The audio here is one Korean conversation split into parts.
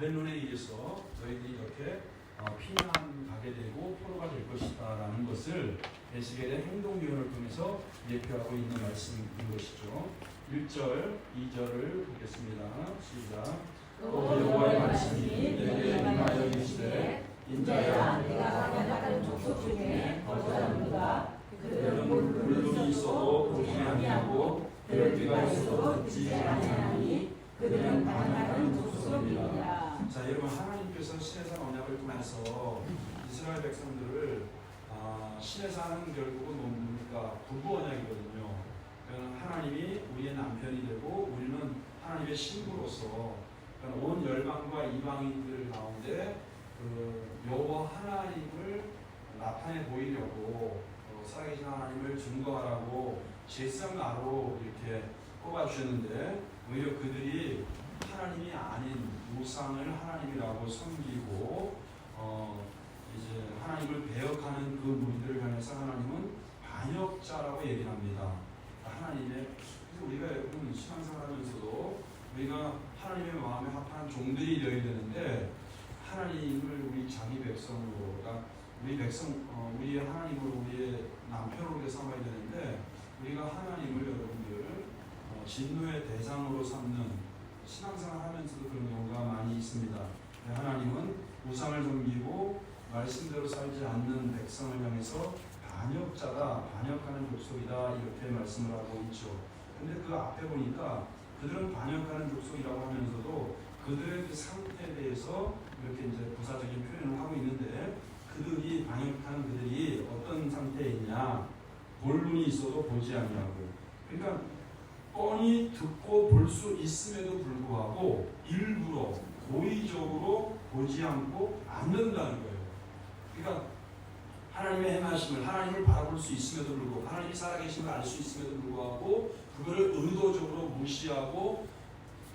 바벨론에 의해서 너희들이 이렇게 피난 가게 되고 포로가 될 것이다 라는 것을 에스겔의 행동규언을 통해서 예표하고 있는 말씀인 것이죠. 1절, 2절을 보겠습니다. 시작. 또 여호와의 말씀이 내게 임하여 이르시되 인자야 내가 반역하는 족속 중에 어떠하는가 그들은 물론이 있어도 보지 아니하고 들을 귀가 있어도 듣지 아니하니 그들은 반역하는 족속이니라. 자, 여러분, 하나님께서 신의 산 언약을 통해서 이스라엘 백성들을 신의 산은 결국은 뭡니까? 부부 언약이거든요. 그러니까 하나님이 우리의 남편이 되고 우리는 하나님의 신부로서 그러니까 온 열방과 이방인들 가운데 여호와 하나님을 나타내 보이려고 살아계신 하나님을 증거하라고 제사나로 이렇게 뽑아주셨는데 오히려 그들이 하나님이 아닌 우상을 하나님이라고 섬기고 이제 하나님을 배역하는 그 무리들을 향해서 하나님은 반역자라고 얘기를 합니다. 하나님의 그래서 우리가 여러분 신앙생활하면서도 우리가 하나님의 마음에 합한 종들이 되어야 되는데 하나님을 우리 자기 백성으로 그러니까 우리 백성 우리 하나님으로 우리의 남편으로 삼아야 되는데 우리가 하나님을 여러분들 진노의 대상으로 삼는 신앙생활 하면서도 그런 경우가 많이 있습니다. 하나님은 우상을 섬기고 말씀대로 살지 않는 백성을 향해서 반역자다, 반역하는 족속이다 이렇게 말씀을 하고 있죠. 근데 그 앞에 보니까 그들은 반역하는 족속이라고 하면서도 그들의 그 상태에 대해서 이렇게 이제 부사적인 표현을 하고 있는데 그들이 반역하는 그들이 어떤 상태에 있냐? 볼 눈이 있어도 보지 아니하고, 그러니까 뻔히 듣고 볼 수 있음에도 불구하고 일부러 고의적으로 보지 않고 않는다는 거예요. 그러니까 하나님의 행하심을 하나님을 바라볼 수 있음에도 불구하고 하나님이 살아계심을 알 수 있음에도 불구하고 그거를 의도적으로 무시하고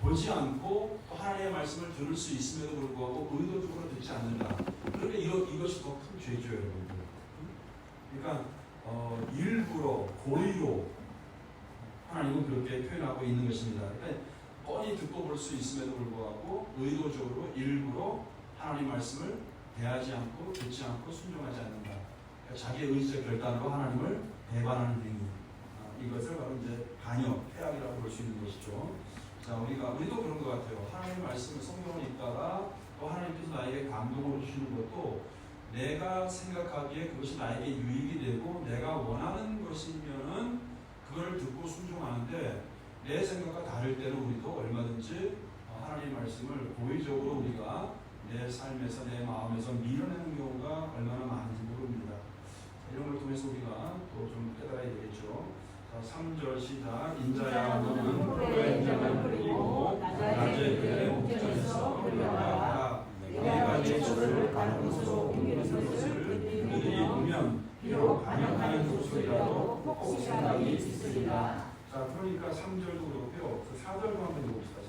보지 않고 또 하나님의 말씀을 들을 수 있음에도 불구하고 의도적으로 듣지 않는다. 그러니까 이것이 더 큰 죄죠, 여러분들. 그러니까 일부러 고의로 하나님은 그렇게 표현하고 있는 것입니다. 그러니까 뻔히 듣고 볼 수 있음에도 불구하고 의도적으로 일부러 하나님 말씀을 대하지 않고 듣지 않고 순종하지 않는다. 그러니까 자기의 의지적 결단으로 하나님을 배반하는 행위. 이것을 바로 이제 반역, 폐악이라고 볼 수 있는 것이죠. 자, 우리도 그런 것 같아요. 하나님의 말씀을 성경을 읽다가 또 하나님께서 나에게 감동을 주시는 것도 내가 생각하기에 그것이 나에게 유익이 되고 내가 원하는 것이면은 그걸 듣고 순종하는데 내 생각과 다를 때는 우리도 얼마든지 하나님의 말씀을 고의적으로 우리가 내 삶에서 내 마음에서 밀어내는 경우가 얼마나 많은지 모릅니다. 이런 걸 통해서 우리가 또 좀 깨달아야 되겠죠. 자, 3절 시작. 인자야 너는 포로의 행장을 버리고 낮에 그의 목전에서 끌려가라. 내가 내 저를 가는 곳으로 옮기는 것을 그들이 보면 비록 반역하는 족속이라도 꼭 생각이 있으리라. 자, 그러니까 3절도 그렇고요. 4절도 한번 읽어봅시다.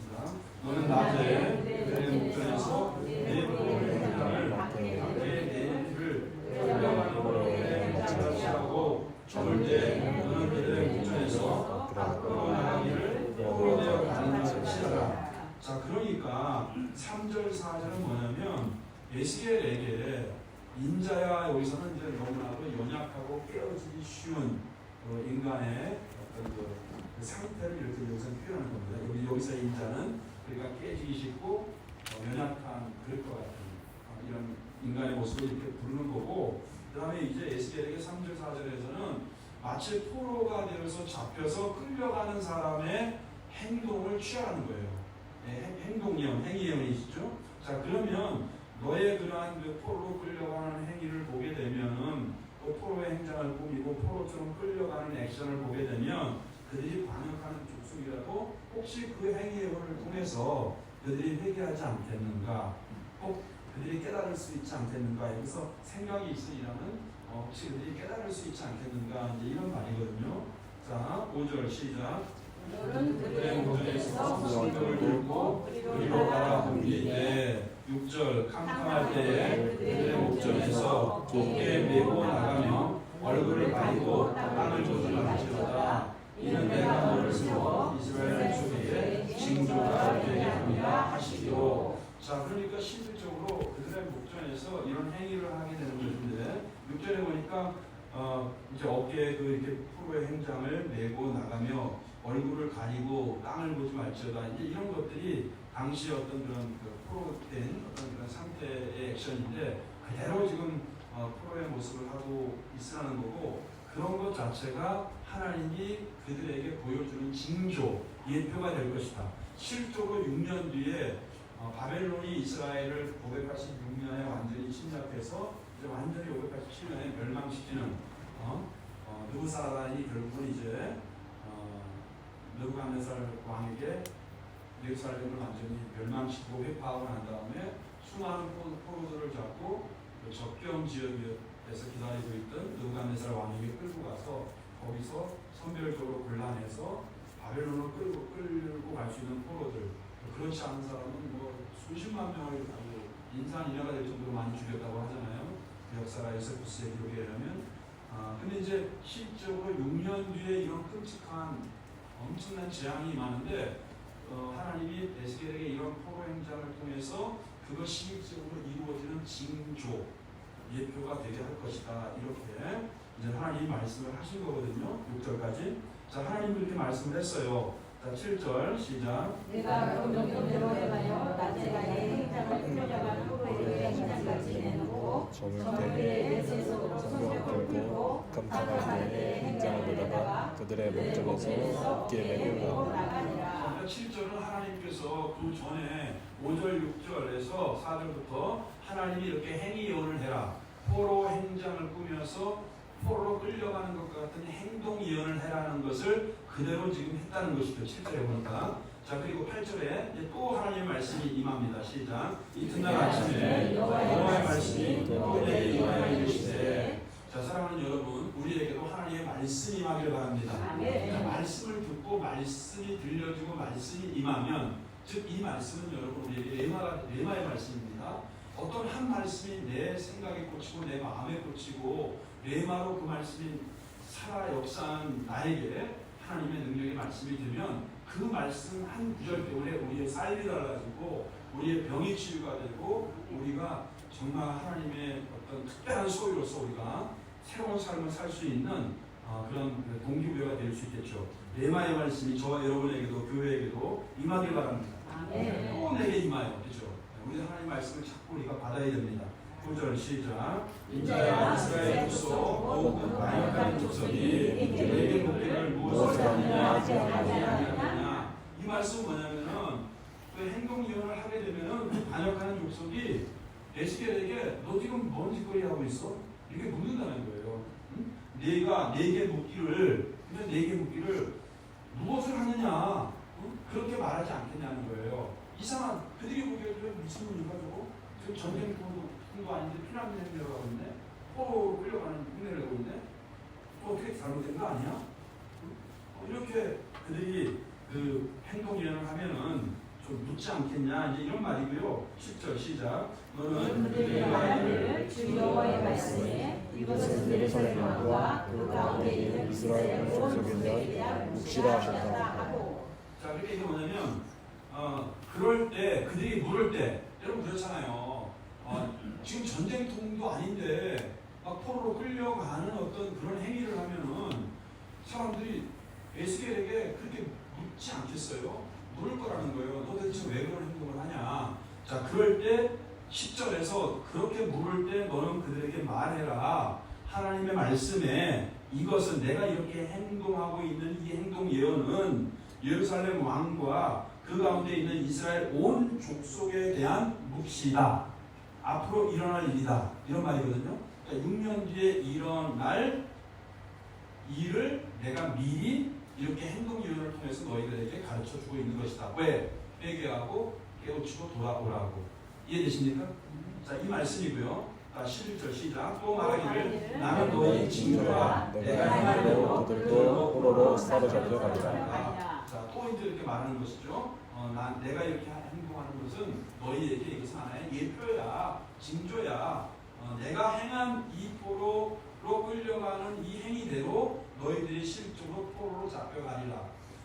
너는 낮에 그의 목전에서 내 포로의 행장을 밖에 내를 끌려가는 포로의 행장을 취하고 절대 너는 그들의 목전에서 밖으로 나가기를 포로되어 가는 것을 취하라. 자, 그러니까 3절 4절은 뭐냐면 에스겔에게 인자야 여기서는 이제 너무나도 연약하고 깨어지기 쉬운 인간의 어떤 그 상태를 이렇게 여기서 표현하는 겁니다. 여기서의 인자는 그러니까 깨지기 쉽고 연약한 그럴 것 같은 이런 인간의 모습을 이렇게 부르는 거고, 그 다음에 이제 에스겔에게 3절 4절에서는 마치 포로가 되어서 잡혀서 끌려가는 사람의 행동을 취하라는 거예요. 행동예언, 행위예언이시죠. 자, 그러면 너의 그러한 그 포로로 끌려가는 행위를 보게 되면은 또 포로의 행장을 꾸미고 포로처럼 끌려가는 액션을 보게 되면 그들이 반역하는 족속이라도 혹시 그 행위예언을 통해서 그들이 회개하지 않겠는가? 꼭 그들이 깨달을 수 있지 않겠는가? 여기서 생각이 있으리라는 혹시 그들이 깨달을 수 있지 않겠는가? 이제 이런 말이거든요. 자, 5절 시작. 너는 그들의 목전에서 성경을 들고 그리로 가라 옮기되 6절 캄캄할 때에 그들의 목전에서 좁게 메고 나가며 얼굴을 가리고 땅을 조준할지어다. 이는 내가 너를 세워 이스라엘 족속에게 징조가 되게 함이라 하시기로. 자, 그러니까 실질적으로 그들의 목전에서 이런 행위를 하게 되는 것인데 6절에 보니까 이제 어깨에 이렇게 포로의 행장을 메고 나가며 얼굴을 가리고 땅을 보지 말지어다. 이제 이런 것들이 당시 어떤 그런 포로된 어떤 그런 상태의 액션인데 그대로 지금 포로의 모습을 하고 있으라는 거고 그런 것 자체가 하나님이 그들에게 보여주는 징조, 예표가 될 것이다. 실적으로 6년 뒤에 바벨론이 이스라엘을 586년에 완전히 침략해서 이제 완전히 587년에 멸망시키는 느부사라단이 결국은 이제 느부갓네살 왕에게 예루살렘을 완전히 멸망시키고 회파하고 난 다음에 수많은 포로들을 잡고 적경 지역에서 기다리고 있던 느부갓네살 왕에게 끌고 가서 거기서 선별적으로 곤란해서 바벨론을 끌고 갈 수 있는 포로들, 그렇지 않은 사람은 뭐 수십만 명을 인산인해가 될 정도로 많이 죽였다고 하잖아요. 그 역사가 요세푸스의 기록에 의하면. 근데 이제 실적으로 6년 뒤에 이런 끔찍한 엄청난 재앙이 임하는데 하나님이 에스겔에게 이런 포로 행장을 통해서 그것이 실적으로 이루어지는 징조, 예표가 되게 할 것이다. 이렇게 이제 하나님이 말씀을 하신 거거든요. 6절까지. 자, 하나님도 이렇게 말씀을 했어요. 자, 7절 시작. 내가 명령대로 행하여 낮에가 내 행장을 끌려가는 포로의 행장까지 내놓고 저물에 내 세속으로 성벽을 끌고 감당할 때 행장을 내다가 그들의 목전에서 어깨에 메고 나가니라. 7절은 하나님께서 그 전에 5절, 6절에서 4절부터 하나님이 이렇게 행위 예언을 해라. 포로 행장을 꾸며서 포로로 끌려가는 것과 같은 행동 예언을 해라는 것을 그대로 지금 했다는 것이죠. 7절에 보니까. 자, 그리고 8절에 이제 또 하나님의 말씀이 임합니다. 시작. 이튿날 아침에 여호와의 말씀이 또 내게 임하여 이르시되. 자, 사랑하는 여러분, 우리에게도 하나님의 말씀이 임하기를 바랍니다. 자, 말씀을 듣고 말씀이 들려지고 말씀이 임하면, 즉 이 말씀은 여러분 우리에게 레마의 말씀입니다. 어떤 한 말씀이 내 생각에 꽂히고 내 마음에 꽂히고 레마로 그 말씀이 살아 역사한 나에게 하나님의 능력의 말씀이 되면 그 말씀 한 구절 때문에 우리의 삶이 달라지고 우리의 병이 치유가 되고 우리가 정말 하나님의 어떤 특별한 소유로서 우리가 새로운 삶을 살 수 있는 그런 동기부여가 될 수 있겠죠. 레마의 말씀이 저와 여러분에게도 교회에게도 임하길 바랍니다. 또 내게 임하여, 그렇죠? 우리 하나님 말씀을 자꾸 우리가 받아야 됩니다. 9절 시작. 인자야 이스라엘 족속 혹은 반역하는 족속이 내게 복귀를 무엇을 하느냐. 이 말씀은 뭐냐면은 그 행동 예언을 하게 되면은 그 반역하는 족속이 에스겔에게 너 지금 뭔 짓거리 하고 있어? 이렇게 묻는다는 거예요. 응? 네가 내게 묻기를 무엇을 하느냐? 응? 그렇게 말하지 않겠냐는 거예요. 이상한 그들이 보기에도 미친 놈인가 저거? 지금 전쟁통도 아닌데 피난민 행렬을 하고 있네? 포로로 끌려가는 흉내를 내고 있네? 어떻게 잘못된 거 아니야? 이렇게 그들이 그 행동 예언을 하면은 좀 묻지 않겠냐? 이제 이런 말이고요. 10절 시작. 너는 그들의 말을 주 여호와의 말씀에 이것은 예루살렘 왕과 그 가운데 있는 이스라엘 족속에 대한 묵시라 하셨다. 자, 그러니까 이게 뭐냐면 그럴 때 그들이 물을 때 여러분 그렇잖아요. 지금 전쟁통도 아닌데 막 포로로 끌려가는 어떤 그런 행위를 하면은 사람들이 에스겔에게 그렇게 묻지 않겠어요? 물을 거라는 거예요. 너 대체 왜 그런 행동을 하냐? 자, 그럴 때 10절에서 그렇게 물을 때 너는 그들에게 말해라. 하나님의 말씀에 이것은 내가 이렇게 행동하고 있는 이 행동 예언은 예루살렘 왕과 그 가운데 있는 이스라엘 온 족속에 대한 묵시다. 앞으로 일어날 일이다. 이런 말이거든요. 그러니까 6년 뒤에 일어날 일을 내가 미리 이렇게 행동 예언을 통해서 너희들에게 가르쳐주고 있는 것이다. 왜? 회개하고 깨우치고 돌아오라고. 이해되십니까? 자, 이 말씀이고요. 11절 시작. 또 말하기를 나는 너희 징조라 내가 행할 대로 그들도 포로로 사로잡혀 가리라. 자, 또 이제 이렇게 말하는 것이죠. 내가 이렇게 행동하는 것은 너희에게 이것은 하나의 예표야, 징조야. 내가 행한 이 포로로 끌려가는 이 행위대로 너희들이 실적으로 포로로 잡혀가리라.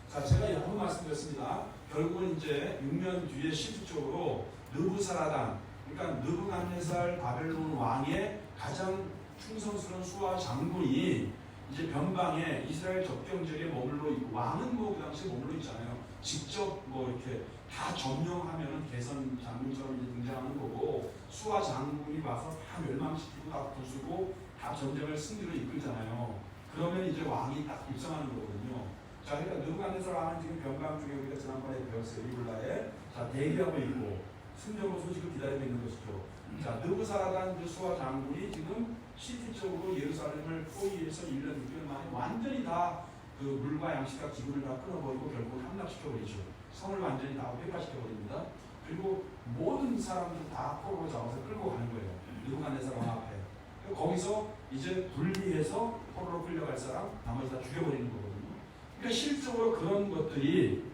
자, 제가 여러 번 말씀드렸습니다. 결국은 이제 6년 뒤에 실질적으로 느부사라단, 그러니까 느부갓네살 바벨론 왕의 가장 충성스러운 수하 장군이 이제 변방에 이스라엘 접경 지역에 머물러 있고, 왕은 뭐 그 당시에 머물러 있잖아요. 직접 뭐 이렇게 다 점령하면은 개선 장군처럼 이제 등장하는 거고, 수하 장군이 와서 다 멸망시키고 다 부수고 다 전쟁을 승리로 이끌잖아요. 그러면 이제 왕이 딱 입성하는 거거든요. 자, 그러니까 느부갓네살 왕은 지금 변방 중에 우리가 지난번에 배웠어요. 리블라에 자 대기하고 있고 승전의 소식을 기다리고 있는 것이죠. 자, 느부사라단 그 수하 장군이 지금 실질적으로 예루살렘을 포위해서 1년 6개월 만에 완전히 다 그 물과 양식과 기근을 다 끊어버리고 결국 함락시켜버리죠. 성을 완전히 다 회파시켜버립니다. 그리고 모든 사람들 다 포로로 잡아서 끌고 가는 거예요. 느부갓네살 왕 앞에. 거기서 이제 분리해서 포로로 끌려갈 사람 나머지 다 죽여버리는 거거든요. 그러니까 실적으로 그런 것들이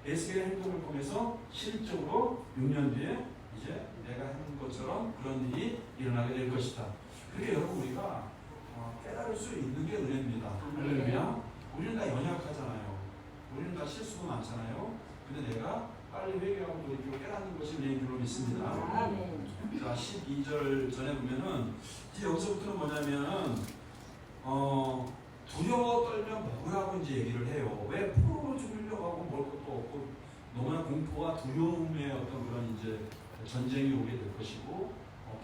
에스겔의 행동을 통해서 실적으로 6년 뒤에 이제 내가 한 것처럼 그런 일이 일어나게 될 것이다. 그렇게 여러분 우리가 깨달을 수 있는 게 은혜입니다. 할렐루야. 우리는 다 연약하잖아요. 우리는 다 실수가 많잖아요. 근데 내가 빨리 회개하고 돌이키고 깨닫는 것이 은혜인 줄로 믿습니다. 자, 12절 전에 보면은 이제 여기서부터는 뭐냐면은 두려워 떨면 뭐라고 이제 얘기를 해요. 왜 포로로 죽으려고 하고 뭘 것도 없고 너무나 공포와 두려움의 어떤 그런 이제 전쟁이 오게 될 것이고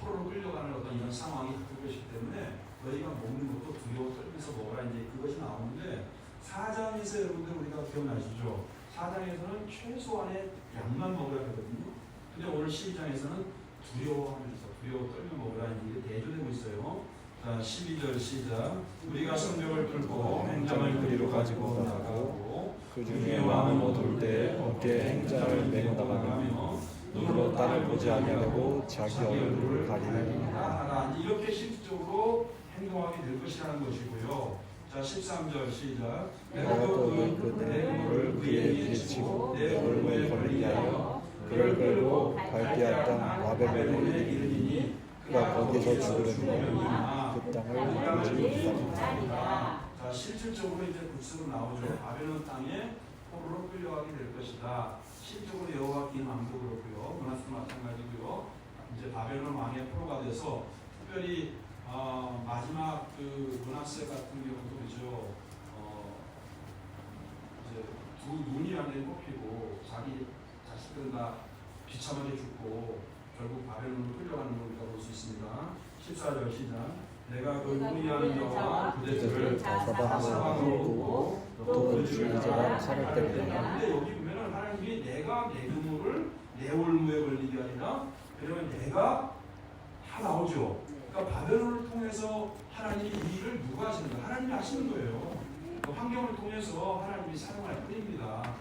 포로로 끌려가는 어떤 이런 상황이 될 것이기 때문에 너희가 먹는 것도 두려워 떨면서 먹어라 이제 그것이 나오는데 4장에서 여러분들 우리가 기억나시죠? 4장에서는 최소한의 양만 먹으라 하거든요. 근데 오늘 12장에서는 두려워하면서 두려워 떨며 먹으라 이게 대조되고 있어요. 자, 12절 시작. 우리가 성벽을 뚫고 행장을 그리로 가지고 나가고 그 중에 왕은 얻을 때 어깨에 행장을 메고 나가며 눈으로 땅을 보지 아니하고 자기 얼굴을 가리느니라. 이렇게 실질적으로 행동하게 될 것이라는 것이고요. 자, 13절 시작. 내가 또 내 눈을 그의 부딪히고 내 얼굴에 걸리게 하여 그를 끌고 갈대아 땅 바벨론에 이르리니 그가 거기서 죽으려니와 그 땅을 보지 못하리라. 자, 실질적으로 이제 구체로 나오죠. 바벨론 땅에 포로로 끌려가게 될 것이다. 실질적으로 여호와 긴 왕도 그렇고요. 문하스도 마찬가지고요. 이제 바벨론 왕의 포로가 돼서 특별히 마지막 그 문하세 같은 경우도 그죠. 이제 두 눈이 완전히 뽑히고 자기 자식들은 다 비참하게 죽고 결국 바벨론으로 끌려가는 걸 우리가 볼 수 있습니다. 14절 시작. 내가 그 무리하는 자와 그들을 사방으로 두고 또 그 주의자가 칼을 때리리라. 근데 여기 보면은 하나님이 내가 내 그물을 내 올무에 걸리게 하리라. 그러면 내가 다 나오죠. 그러니까 바벨론을 통해서 하나님이 이 일을 누가 하시는가? 하나님이 하시는 거예요. 그 환경을 통해서 하나님이 사용할 뿐입니다.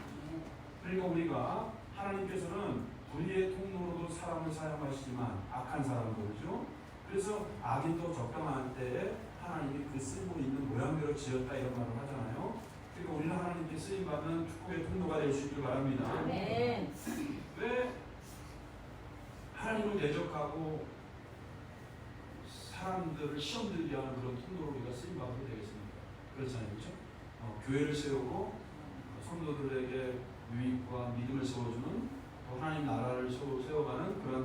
그러니까 우리가 하나님께서는 불의의 통로로도 사람을 사용하시지만 악한 사람들이죠. 그래서 악인도 적당한 때에 하나님이 그 쓰임을 있는 모양대로 지었다 이런 말을 하잖아요. 그러니까 우리는 하나님께 쓰임받는 축복의 통로가 될 수 있길 바랍니다. 아멘. 왜 하나님을 대적하고 사람들을 시험 들게 하는 그런 통로로 우리가 쓰임받게 되겠습니까? 그렇잖아요. 그렇죠? 교회를 세우고 성도들에게 유익과 믿음을 세워주는 또 하나님 나라를 세워가는 그런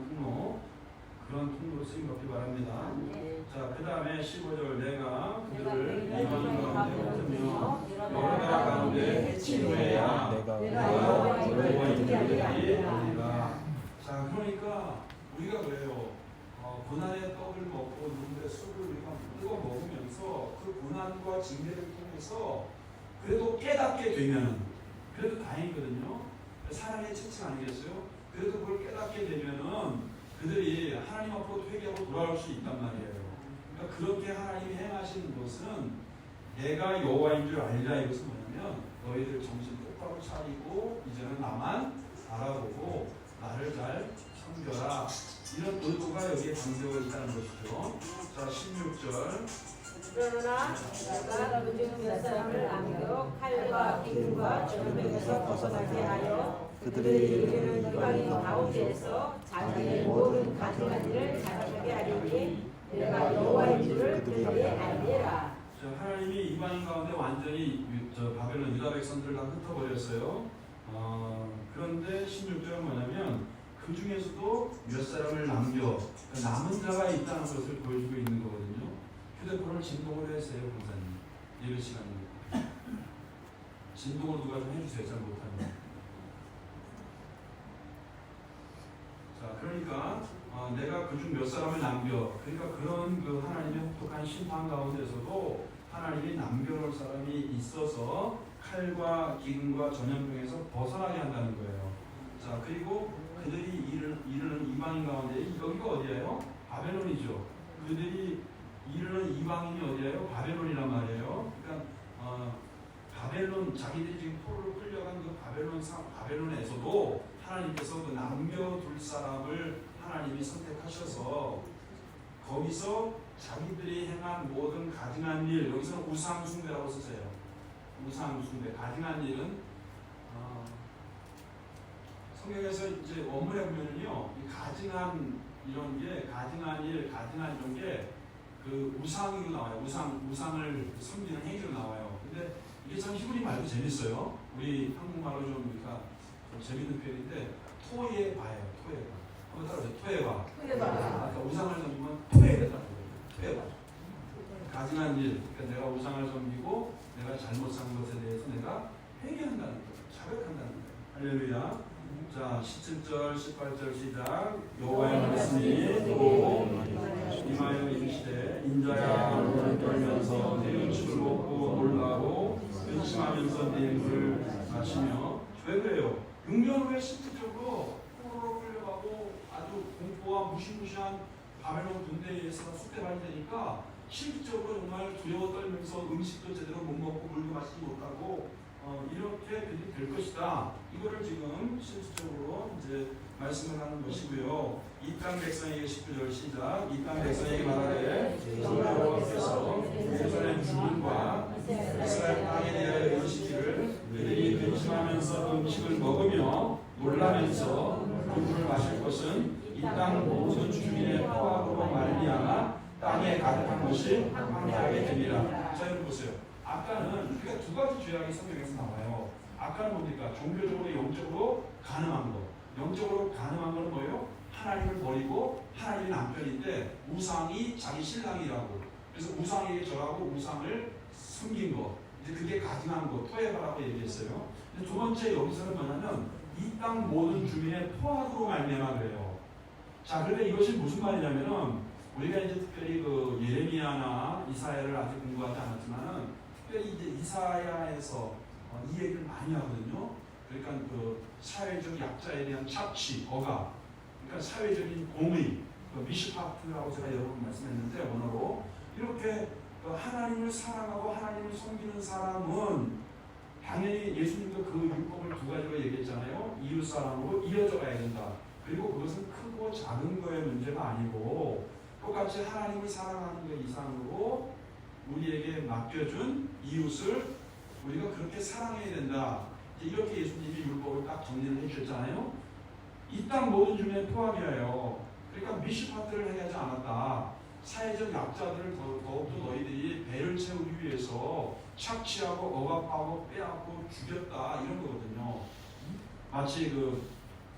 통로로 쓰임받기 바랍니다. 자, 그 다음에 15절 내가 그들을 이방 가운데 흩으며 여러 나라 가운데 해치려야 내가 여호와의 아니라. 자, 그러니까 우리가 그래요. 고난의 떡을 먹고 눈물의 숲을 우리가 뜯어 먹으면서 그 고난과 징계를 통해서 그래도 깨닫게 되면 그래도 다행이거든요. 사랑의 채찍 아니겠어요? 그래도 그걸 깨닫게 되면은 그들이 하나님 앞으로 회개하고 돌아올 수 있단 말이에요. 그러니까 그렇게 하나님이 행하시는 것은 내가 여호와인 줄 알자. 이것은 뭐냐면 너희들 정신 똑바로 차리고 이제는 나만 알아보고 나를 잘 섬겨라. 이런 의도가 여기에 담겨 있다는 것이죠. 자, 16절. 그러나 내가 그중 몇 사람을 남겨 칼과 기근과 전쟁에서 벗어나게 하여 그들이 이르는 이방인 가운데에서 자기의 모든 가증하기를 잘하게 하리니 내가 여호와인 줄을 그들이 알리라. 하나님이 이방인 가운데 완전히 바벨론 유다 백성들을 다 흩어버렸어요. 그런데 16절은 뭐냐면 그 중에서도 몇 사람을 남겨 남은 자가 있다는 것을 보여주고 있는 거거든요. 휴대폰을 진동을 해주세요, 강사님. 예배 시간에 진동을 누가 좀 해주세요. 잘 못하면. 자, 그러니까 내가 그중 몇 사람을 남겨. 그러니까 그런 그 하나님의 혹독한 심판 가운데서도 하나님이 남겨놓을 사람이 있어서 칼과 기근과 전염병에서 벗어나게 한다는 거예요. 자, 그리고 그들이 이르는 이방인 가운데 여기가 어디예요? 바벨론이죠. 그들이 이르는 이방인이 어디예요? 바벨론이란 말이에요. 그러니까 바벨론 자기들이 지금 포로로 끌려간 그 바벨론에서도 하나님께서 그 남겨둘 사람을 하나님이 선택하셔서 거기서 자기들이 행한 모든 가증한 일, 여기서는 우상 숭배라고 쓰세요. 우상 숭배, 가증한 일은 성경에서 이제 원문에 보면은요, 이 가증한 이런 게 가증한 일, 가증한 이런 게 그 우상으로 나와요. 우상을 섬기는 행위로 나와요. 근데 이게 참 히브리 말도 재밌어요. 우리 한국말로 좀 그러니까 재밌는 표현인데 토예바예요. 토예바. 한번 따라오세요. 토예바. 그러니까 우상을 섬기면 토예바다. 토예바. 가증한 일. 그러니까 내가 우상을 섬기고 내가 잘못 산 것에 대해서 내가 회개한다는 거예요. 자백한다는 거예요. 할렐루야. 자, 17절, 18절 시작. 여호와의 말씀이 또 임하여 이르시되 인자야 너는 떨면서 내 음식을 먹고 놀라고 근심하면서 내 물을 마시며 왜 그래요? 6년 후에 실질적으로 포로로 끌려가고 아주 공포와 무시무시한 바벨론 군대에 의해서 쑥대밭이 되니까 실질적으로 정말 두려워 떨면서 음식도 제대로 못 먹고 물도 마시지 못하고 이렇게 그들이 될 것이다. 이거를 지금 실질적으로 이제 말씀을 하는 것이고요. 이 땅 백성에게 19절 시작. 이 땅 백성에게 말하되 여호와께서 예루살렘 주민과 이스라엘 땅에 대하여 이르시기를 그들이 근심하면서 음식을 먹으며 놀라면서 물을 마실 것은 이 땅 모든 주민의 포악으로 말미암아 땅에 가득한 것이 황폐하게 됩니다. 자, 여러분 보세요. 아까는 우리가 두 가지 죄악이 성경에서 나와요. 아까는 뭡니까? 종교적으로 영적으로 가늠한 거. 영적으로 가늠한 건 뭐예요? 하나님을 버리고 하나님의 남편인데 우상이 자기 신랑이라고. 그래서 우상에게 절하고 우상을 숨긴 거. 이제 그게 가증한 거, 토해바라고 얘기했어요. 근데 두 번째 여기서는 뭐냐면 이 땅 모든 주민의 포악으로 말미암아 그래요. 자, 그런데 이것이 무슨 말이냐면은 우리가 이제 특별히 그 예레미야나 이사야를 아직 공부하지 않았지만은 특별히 이제 이사야에서 이 얘기를 많이 하거든요. 그러니까 그 사회적 약자에 대한 착취, 억압, 그러니까 사회적인 공의, 그 미시파트라고 제가 여러 번 말씀했는데 원어로 이렇게 그 하나님을 사랑하고 하나님을 섬기는 사람은 당연히 예수님도 그 율법을 두 가지로 얘기했잖아요. 이웃 사랑으로 이어져 가야 된다. 그리고 그것은 크고 작은 거의 문제가 아니고 똑같이 하나님을 사랑하는 것 이상으로 우리에게 맡겨준 이웃을 우리가 그렇게 사랑해야 된다. 이렇게 예수님이 율법을 딱 정리를 해주셨잖아요. 이 땅 모든 주민의 포함이에요. 그러니까 미시파트를 해야 하지 않았다. 사회적 약자들을 더욱더 너희들이 배를 채우기 위해서 착취하고 억압하고 빼앗고 죽였다 이런 거거든요. 마치 그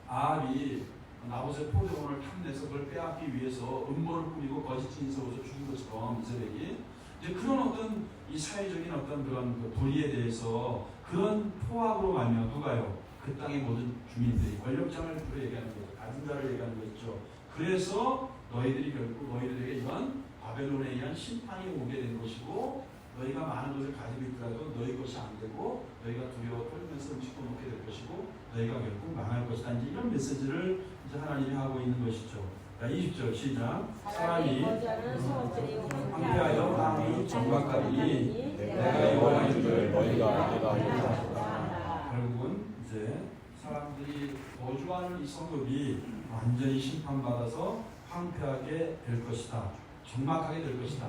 아합이 나봇의 포도원을 탐내서 그걸 빼앗기 위해서 음모를 꾸미고 거짓 진술로서 죽인 것처럼 이스라엘이 이제 그런 어떤 이 사회적인 어떤 그런 그 도리에 대해서 그런 포악으로 말미암아 누가요? 그 땅의 모든 주민들이 권력자를 주로 얘기하는 거죠. 가진 자를 얘기하는 거죠. 그래서 너희들이 결국 너희들에게 이런 바벨론에 의한 심판이 오게 된 것이고 너희가 많은 것을 가지고 있더라도 너희 것이 안 되고 너희가 두려워 떨면서 음식도 먹게 될 것이고 너희가 결국 망할 것이다. 이제 이런 메시지를 이제 하나님이 하고 있는 것이죠. 20절 시작. 사람이 황폐하여 땅이 정박하리니 내가 여호와인 줄 너희가 알리라. 결국은 이제 사람들이 거주하는 이 성읍이 완전히 심판받아서 황폐하게 될 것이다. 정막하게 될 것이다.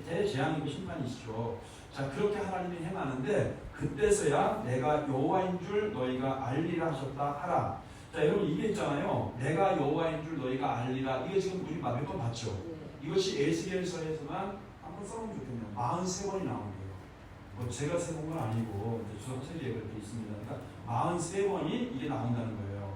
대재앙이고 심판이시죠. 자, 그렇게 하나님이 행하는데 그때서야 내가 여호와인 줄 너희가 알리라 하셨다 하라. 자, 여러분 이게 있잖아요. 내가 여호와인 줄 너희가 알리라. 이게 지금 우리 몇 번 봤죠. 이것이 에스겔서에서만 한번 써보면 좋겠네요. 43번이 나오는 거예요. 뭐 제가 세본 건 아니고 주석책에 그렇게 있습니다. 그러니까 43번이 이게 나온다는 거예요.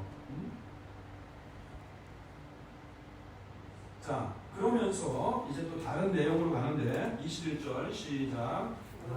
자, 그러면서 이제 또 다른 내용으로 가는데 21절 시작.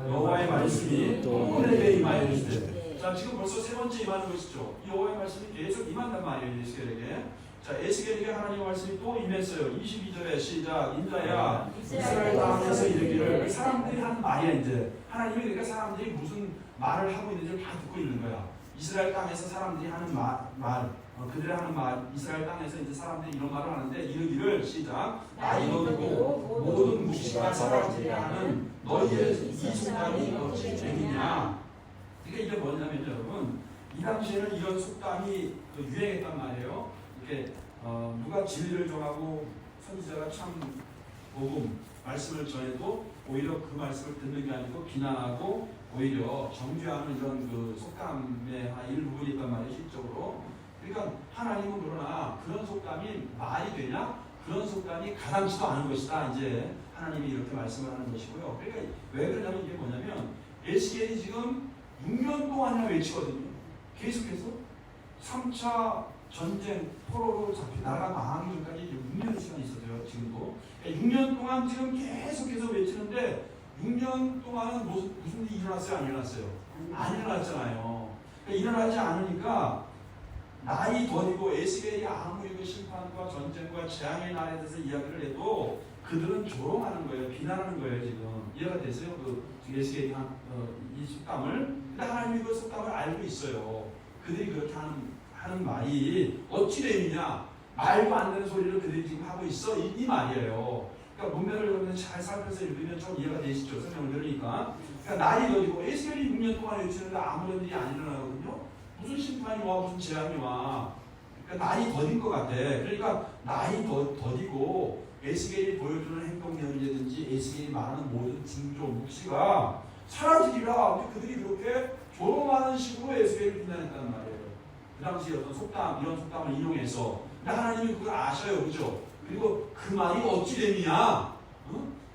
여호와의 말씀이 또 내게 임하여 이르시되. 자, 지금 벌써 세 번째 임하는 것이죠. 이 여호와의 말씀이 계속 임한단 말이에요, 에스겔에게. 자, 에스겔에게 하나님의 말씀이 또 임했어요. 22절에 시작. 인자야, 이스라엘 땅에서 이르기를. 사람들이 하는 말이야 이제. 하나님이 그러니까 사람들이 무슨 말을 하고 있는지를 다 듣고 있는 거야. 이스라엘 땅에서 사람들이 하는 말, 그들이 하는 말, 이스라엘 땅에서 이제 사람들이 이런 말을 하는데 이르기를 시작. 나이도 모든 묵시가 사라지리라 하는 너희의 이 속담이 어찌 되느냐. 그러니까 이게 뭐냐면 여러분, 이 당시에는 이런 속담이 유행했단 말이에요. 이렇게 누가 진리를 정하고 선지자가 참 복음 말씀을 전해도 오히려 그 말씀을 듣는 게 아니고 비난하고 오히려 정죄하는 이런 그 속담의 일부분이 있단 말이에요, 실적으로. 그러니까 하나님은 그러나 그런 속담이 말이 되냐? 그런 속담이 가당치도 않은 것이다. 이제 하나님이 이렇게 말씀을 하는 것이고요. 그러니까 왜 그러냐면 이게 뭐냐면 에스겔이 지금 6년 동안이나 외치거든요. 계속해서 3차 전쟁 포로로 잡힌 나라가 망하기 전까지 6년의 시간이 있었어요. 지금도. 그러니까 6년 동안 지금 계속해서 외치는데 6년 동안은 무슨 일이 일어났어요? 안 일어났어요? 안 일어났잖아요. 그러니까 일어나지 않으니까 나이 더디고 에스겔이 아무리 그 심판과 전쟁과 재앙의 날에 대해서 이야기를 해도 그들은 조롱하는 거예요. 비난하는 거예요. 지금 이해가 되세요? 그 에스겔이 이 속담을. 근데 하나님이 그 속담을 알고 있어요. 그들이 그렇게 하는 말이 어찌 되느냐? 말도 안 되는 소리를 그들이 지금 하고 있어. 이 말이에요. 그러니까 문맥을 여러분 잘 살펴서 읽으면 좀 이해가 되시죠? 설명을 들으니까. 그러니까 나이 더디고 에스겔이 6년 동안 외치는데 아무런 일이 안 일어나거든요. 무슨 심판이 와, 무슨 재앙이 와. 그러니까 나이 더딘 것 같아. 그러니까 나이 더디고 에스겔이 보여주는 행동력이라든지 에스겔이 말하는 모든 징조, 묵시가 사라지리라. 그들이 그렇게 조롱하는 식으로 에스겔을 비난했단 말이에요. 그 당시 어떤 속담, 이런 속담을 인용해서. 근데 하나님이 그걸 아셔요. 그죠? 그리고 그 말이 어찌 되느냐?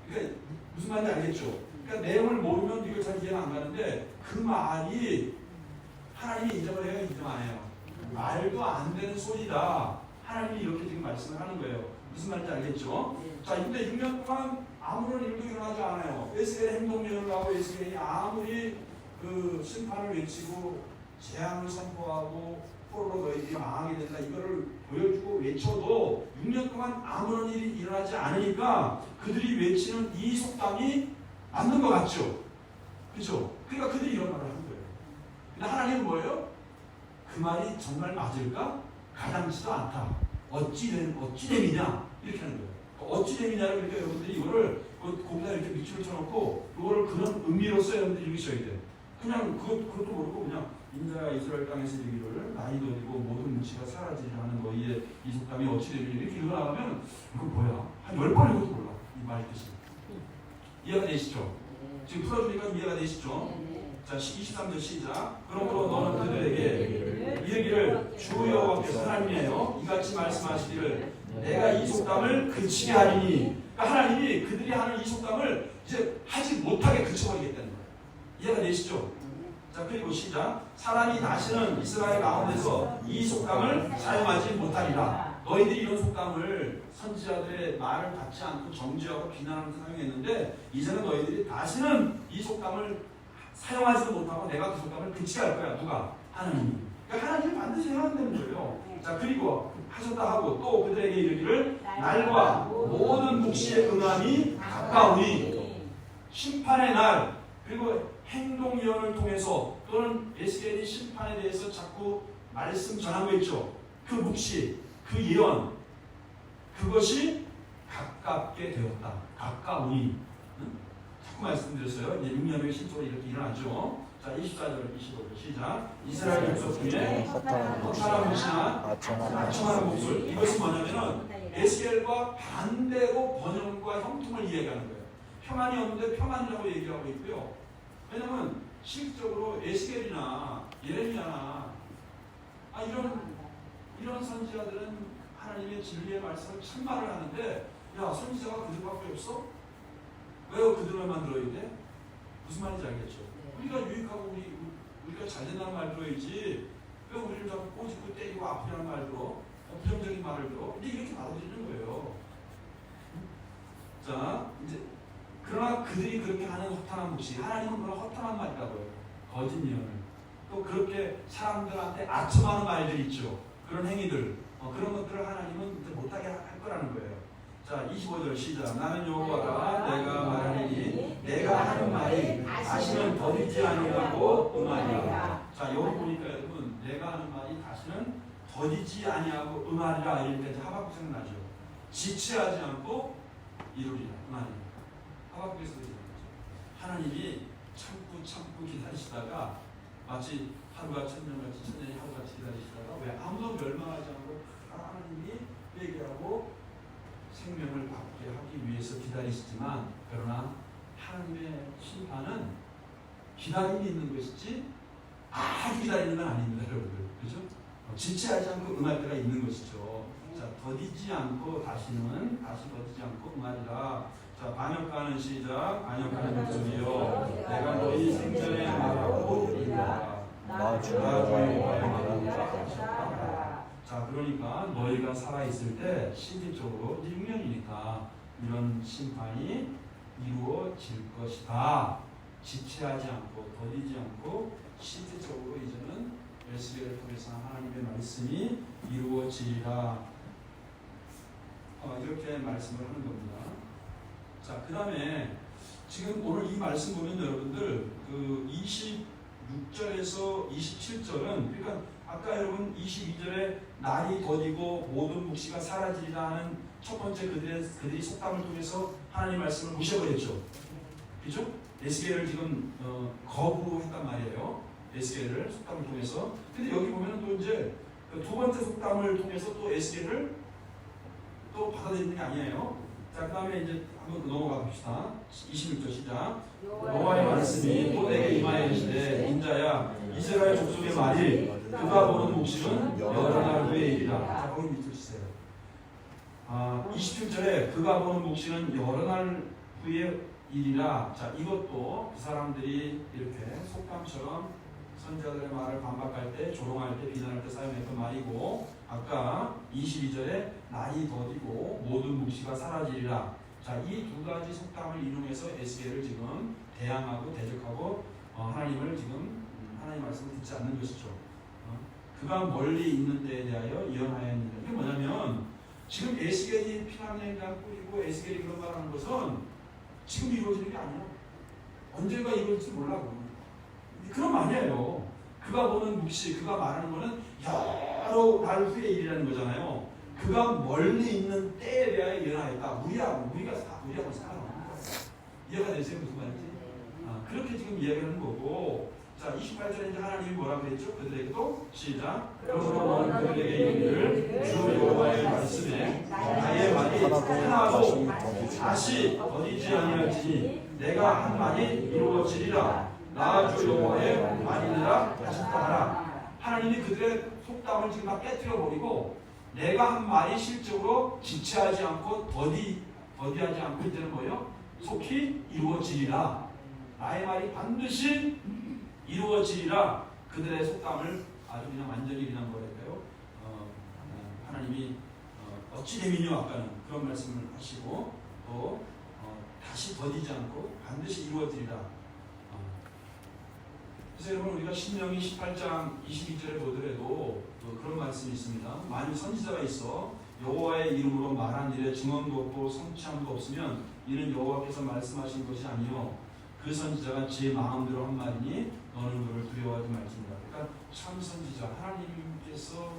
그러니까 무슨 말인지 알겠죠? 그러니까 내용을 모르면 이걸 잘 이해가 안 가는데 그 말이 하나님이 인정을 해요? 인정 안 해요? 말도 안 되는 소리다. 하나님이 이렇게 지금 말씀을 하는 거예요. 무슨 말인지 알겠죠? 자, 근데 6년 동안 아무런 일도 일어나지 않아요. 에스겔의 행동력을 하고 에스겔이 아무리 그 심판을 외치고 재앙을 선포하고 포로로 너희들이 망하게 된다 이거를 보여주고 외쳐도 6년 동안 아무런 일이 일어나지 않으니까 그들이 외치는 이 속담이 맞는 것 같죠? 그렇죠? 그러니까 그들이 이런 말을 하는 거예요. 근데 하나님은 뭐예요? 그 말이 정말 맞을까? 가당치도 않다. 어찌 됨이냐? 이렇게 하는 거예요. 어찌 됨이냐를 그러니까 여러분들이 이거를 거기다 이렇게 밑줄을 쳐놓고 이거를 그런 의미로서 여러분들이 읽으셔야 돼요. 그냥 그것도 모르고 그냥 인자야 이스라엘 땅에서 이르기를 나이 더디고 모든 묵시가 사라지리라 하는 너희의 이 속담이 어찌 되느냐 이렇게 읽어나가면 이거 뭐야? 한 10번 읽어도 몰라. 이 말 뜻이. 이해가 되시죠? 지금 풀어주니까 이해가 되시죠? 자, 23절 시작. 그러므로 너는 그들에게 이르기를 주 여호와께서 하나님이에요. 이같이 말씀하시기를 내가 이 속담을 그치게 하리니. 그러니까 하나님이 그들이 하는 이 속담을 이제 하지 못하게 그쳐버리겠다는 거예요. 이해가 되시죠? 자, 그리고 시작. 사람이 다시는 이스라엘 가운데서 이 속담을 사용하지 못하리라. 너희들이 이런 속담을 선지자들의 말을 받지 않고 정죄하고 비난하면서 사용했는데 이제는 너희들이 다시는 이 속담을 사용하지도 못하고 내가 그 속담을 그치게 할 거야. 누가? 하나님이. 그러니까 하나님이 반드시 해야 한다는 거예요. 자, 그리고 하셨다 하고 또 그들에게 이르기를 날과 모든 묵시의 응함이 가까우니. 심판의 날 그리고 행동 예언을 통해서 또는 에스겔이 심판에 대해서 자꾸 말씀 전하고 있죠. 그 묵시, 그 예언 그것이 가깝게 되었다. 가까우니. 자꾸 말씀드렸어요. 이제 6년의 실적으로 이렇게 일어나죠. 자, 24절, 25절 시작. 이스라엘 족속 중에 허탄한 묵시나 아첨하는 목소리. 이것이 뭐냐면은 에스겔과 반대로 번영과 형통을 이야기하는 거예요. 평안이 없는데 평안이라고 얘기하고 있고요. 왜냐면 실질적으로 에스겔이나 예레미야나 이런 선지자들은 하나님의 진리의 말씀을 참말을 하는데 야, 선지자가 그들밖에 없어? 왜 그들만 들어야 돼? 무슨 말인지 알겠죠? 우리가 유익하고 우리가 잘 된다는 말 들어야지 왜 우리를 자꾸 꼬집고 때리고 아프다는 말 들어? 부정적인 말을 들어? 근데 이렇게 받아들이는 거예요. 그들이 그렇게 하는 허탄한 묵시, 하나님은 그런 허탄한 말이라고요. 거짓 예언을. 또 그렇게 사람들한테 아첨하는 말들이 있죠. 그런 행위들, 그런 것들을 하나님은 이제 못하게 할 거라는 거예요. 자, 25절 시작. 나는 여호와가 내가 말하리니 내가 하는 말이 다시는 더디지 아니하고 음하리라. 자, 여기 보니까 여러분, 내가 하는 말이 다시는 더디지 아니하고 음하리라. 이러니까 이제 하박국 생각나죠. 지체하지 않고 이루리라. 음하리라. 하박국에서도 이런 거죠. 하나님이 참고 기다리시다가 마치 하루가 천년같이 천년이 하루같이 기다리시다가 왜 아무도 멸망하지 않고 하나님이 회개하고 생명을 받게 하기 위해서 기다리시지만, 그러나 하나님의 심판은 기다림이 있는 것이지 아주 기다리는 건 아닙니다, 여러분들. 그죠? 지체하지 않고 응할 때가 있는 것이죠. 자, 더디지 않고 다시 더디지 않고 응하리라. 자, 반역하는 시작. 반역하는 백성이여, 내가 너희 생전에 말하고 이르리라. 나 주 여호와의 여호와의 말하라. 자, 그러니까 너희가 살아있을 때 실질적으로 6년이니까 이런 심판이 이루어질 것이다. 지체하지 않고 더디지 않고 실질적으로 이제는 에스겔을 통해서 하나님의 말씀이 이루어지리라. 이렇게 말씀을 하는 겁니다. 자, 그 다음에 지금 오늘 이 말씀 보면 여러분들 그 26절에서 27절은, 그러니까 아까 여러분 22절에 날이 더디고 모든 묵시가 사라지리라 하는 첫 번째 그들이 속담을 통해서 하나님 말씀을 무시해버렸죠. 그죠? 에스겔을 지금 거부했단 말이에요. 에스겔을 속담을 통해서. 근데 여기 보면 또 이제 두 번째 속담을 통해서 또 에스겔을 또 받아들이는 게 아니에요. 자, 그 다음에 이제 한번 넘어가 봅시다. 26절 시작. 여호와의 말씀이 또 내게 임하이르시되 인자야, 이스라엘 족속의 말이 그가 보는 묵시는 여러 날 후에 일이라. 자, 거기 밑줄 치세요. 27절에 그가 보는 묵시는 여러 날 후에 일이라. 자, 이것도 그 사람들이 이렇게 속담처럼 선지자들의 말을 반박할 때, 조롱할 때, 비난할 때 사용했던 말이고, 아까 22절에 날이 더디고 모든 묵시가 사라지리라. 자, 이 두 가지 속담을 인용해서 에스겔을 지금 대항하고 대적하고 하나님을 지금 하나님 말씀을 듣지 않는 것이죠. 그가 멀리 있는 때에 대하여 예언하였느니라. 이게 뭐냐면 지금 에스겔이 피난행단 꾸리고 에스겔이 그런 말 하는 것은 지금 이루어지는 게 아니에요. 언젠가 이루어질지 몰라. 그런 말이에요. 그가 보는 묵시, 그가 말하는 거는 여러 날 후의 일이라는 거잖아요. 그가 멀리 있는 때에 대하여 예언하였다. 우리가 살아가는 거예요. 이해가 되세요? 무슨 말인지? 그렇게 지금 이야기하는 거고. 자, 28절에 이제 하나님이 뭐라 그랬죠? 그들에게도 시작. 그러므로 너는 그들에게 이르기를 주 여호와의 말씀에 나의 말이 하나도 다시 더디지 아니할지니 내가 한 말이 이루어지리라. 나 주 여호와의 말이니라 하셨다 하라. 하나님이 그들의 속담을 지금 다 깨뜨려 버리고 내가 한 말이 실적으로 지체하지 않고 더디하지 않고 이제는 뭐예요? 속히 이루어지리라. 나의 말이 반드시 이루어지리라. 그들의 속담을 아주 그냥 완전히 그냥 뭐랄까요? 하나님이 어찌 되면요, 아까는 그런 말씀을 하시고 또 다시 더디지 않고 반드시 이루어지리라. 그래서 여러분 우리가 신명기 18장 22절에 보더라도 그런 말씀이 있습니다. 만일 선지자가 있어 여호와의 이름으로 말한 일에 증언도 없고 성취함도 없으면 이는 여호와께서 말씀하신 것이 아니요 그 선지자가 제 마음대로 한 말이니 너는 그를 두려워하지 말지니라. 그러니까 참 선지자, 하나님께서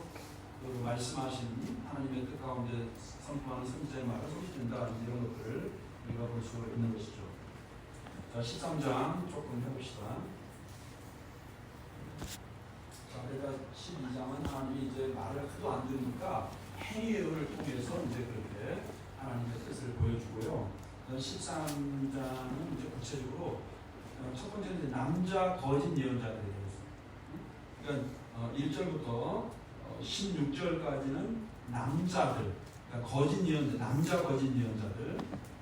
말씀하신 하나님의 뜻 가운데 선포하는 선지자의 말을 성취된다. 이런 것들을 우리가 볼 수 있는 것이죠. 자, 13장 조금 해봅시다. 자, 그러니까 12장은 하나님이 이제 말을 하도 안 들으니까 행위를 통해서 이제 그렇게 하나님의 뜻을 보여주고요. 13장은 이제 구체적으로 첫 번째는 이제 남자 거짓 예언자들에 대해서. 그러니까 1절부터 16절까지는 남자들, 그러니까 거짓 예언자, 남자 거짓 예언자들.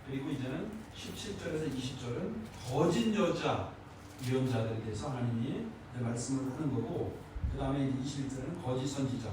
그리고 이제는 17절에서 20절은 거짓 여자 예언자들에 대해서 하나님이 말씀을 하는 거고, 그 다음에 21절은 거짓 선지자,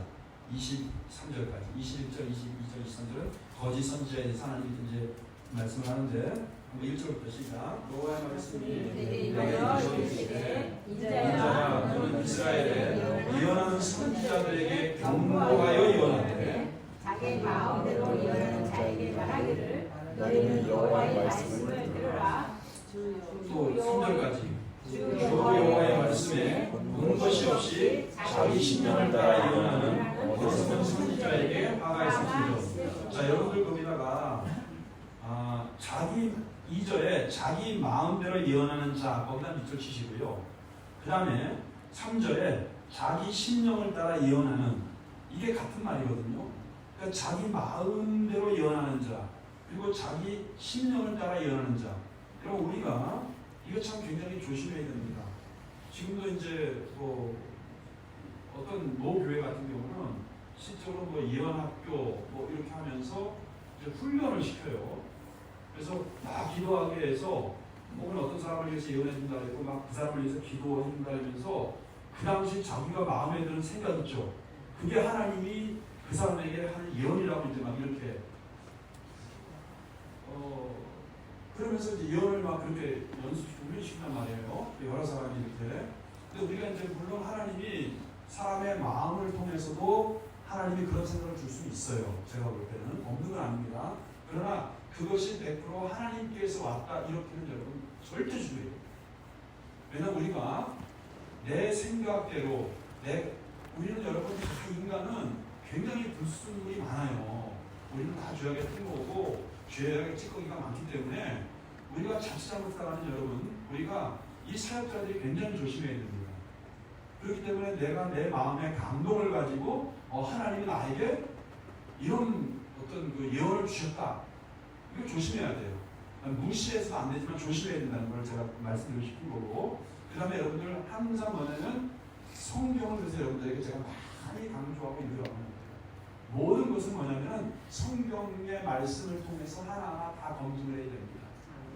23절까지, 21절, 22절, 23절은 거짓 선지자에 대해서 하나님이 이제 말씀을 하는데 1절부터 시작. 여호와의 말씀이 내게 내게 이르시되 인자야 너는 이스라엘에 예언하는 선지자들에게 경고하여 예언하되 자기 마음대로 예언하는 자에게 말하기를 너희는 여호와의 말씀을 들으라. 또 3절까지 주 여호와의 말씀에 묻는 것이 없이 자기 신령을 따라 예언하는 어리석은 선지자에게 화가 있었습니다. 자, 여러분들 거기다가 자기 2절에 자기 마음대로 예언하는 자 거기다 밑줄 치시고요. 그 다음에 3절에 자기 심령을 따라 예언하는 이게 같은 말이거든요. 그러니까 자기 마음대로 예언하는 자 그리고 자기 심령을 따라 예언하는 자. 그럼 우리가 이거 참 굉장히 조심해야 됩니다. 지금도 이제 뭐 어떤 모교회 같은 경우는 실제로 뭐 예언학교 뭐 이렇게 하면서 이제 훈련을 시켜요. 그래서 막 기도하게 해서 혹은 어떤 사람을 위해서 예언해준다 그랬고 막 그 사람을 위해서 기도해준다 하면서 그 당시 자기가 마음에 드는 생각 있죠. 그게 하나님이 그 사람에게 하는 예언이라고 이제 막 이렇게 그러면서 이제 예언을 막 그렇게 훈련시킨단 말이에요. 여러 사람이 이렇게. 근데 우리가 이제 물론 하나님이 사람의 마음을 통해서도 하나님이 그런 생각을 줄 수 있어요. 제가 볼 때는 없는 건 아닙니다. 그러나 그것이 100% 하나님께서 왔다 이렇게는 여러분 절대 주의해요. 왜냐면 우리가 내 생각대로 우리는 여러분 다 인간은 굉장히 불순물이 많아요. 우리는 다 죄악에 뜬거고 죄악의 찌꺼기가 많기 때문에 우리가 자칫 잘못하는 여러분 우리가 이 사역자들이 굉장히 조심해야 됩니다. 그렇기 때문에 내가 내 마음의 감동을 가지고 하나님이 나에게 이런 어떤 그 예언을 주셨다. 이거 조심해야 돼요. 무시해서도 안 되지만 조심해야 된다는 걸 제가 말씀드리고 싶은 거고 그 다음에 여러분들 항상 뭐냐면 성경을 그래서 여러분들에게 제가 많이 강조하고 인도하고 모든 것은 뭐냐면 성경의 말씀을 통해서 하나하나 다 검증을 해야 됩니다.